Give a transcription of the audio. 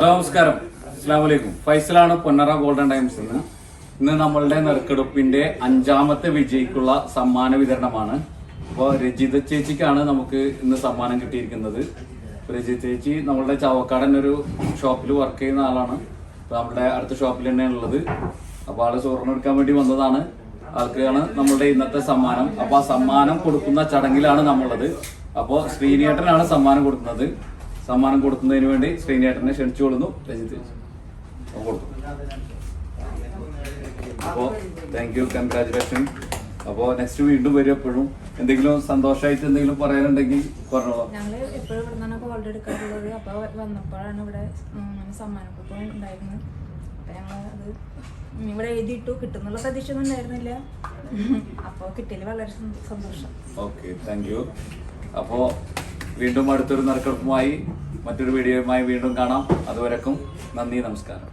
Hello നമസ്കാരം, അസ്സലാമു അലൈക്കും. ഫൈസലാണ്, പൊന്നറ ഗോൾഡൻ ടൈംസ്. ഇന്ന് നമ്മളുടെ നറുക്കെടുപ്പിന്റെ 5ാമത്തെ വിജയിക്കുള്ള സമ്മാന വിതരണമാണ്. അപ്പോൾ രജിത ചേച്ചിക്കാണ് നമുക്ക് ഇന്ന് സമ്മാനം കിട്ടിയിരിക്കുന്നത്. രജിത ചേച്ചി നമ്മളുടെ ചാവക്കാടൻ ഒരു ഷോപ്പിൽ വർക്ക് ചെയ്യുന്ന ആളാണ്. അപ്പോൾ നമ്മുടെ അടുത്ത ഷോപ്പിൽ തന്നെയാണ് ഉള്ളത്. അപ്പോൾ ആള് സ്വർണ്ണം എടുക്കാൻ വേണ്ടി വന്നതാണ്. ആൾക്കാണ് നമ്മളുടെ ഇന്നത്തെ സമ്മാനം. അപ്പോൾ ആ സമ്മാനം കൊടുക്കുന്ന ചടങ്ങിലാണ് നമ്മളുള്ളത്. അപ്പോൾ ശ്രീനേട്ടനാണ് സമ്മാനം കൊടുക്കുന്നത്. സമ്മാനം കൊടുക്കുന്നതിന് വേണ്ടി ശ്രീനേട്ടനെ ക്ഷണിച്ചുകൊള്ളുന്നു. രജിത് കൊടുത്തു. അപ്പോൾ താങ്ക് യു, കൺഗ്രാജുലേഷൻ. അപ്പോൾ നെക്സ്റ്റ് വീണ്ടും വരും. എപ്പോഴും എന്തെങ്കിലും സന്തോഷമായിട്ട് എന്തെങ്കിലും പറയാനുണ്ടെങ്കിൽ പറഞ്ഞോളൂ. ഞങ്ങൾ എപ്പോഴും ഇവിടെ നിന്നാണ് ഗോൾഡ് എടുക്കാറുള്ളത്. അപ്പോൾ വന്നപ്പോഴാണ് ഇവിടെ സമ്മാനക്കുപ്പം ഉണ്ടായിരുന്നത്. അപ്പോൾ ഞങ്ങൾ അത് ഇവിടെ എഴുതിയിട്ടു. കിട്ടുന്നുള്ള പ്രതീക്ഷ ഒന്നും ഉണ്ടായിരുന്നില്ല. അപ്പോൾ കിട്ടിയതിൽ വളരെ സന്തോഷം. Okay, thank you. അപ്പോൾ വീണ്ടും അടുത്തൊരു നറുക്കെടുപ്പുമായി മറ്റൊരു വീഡിയോയുമായി വീണ്ടും കാണാം. അതുവരെക്കും നന്ദി, നമസ്കാരം.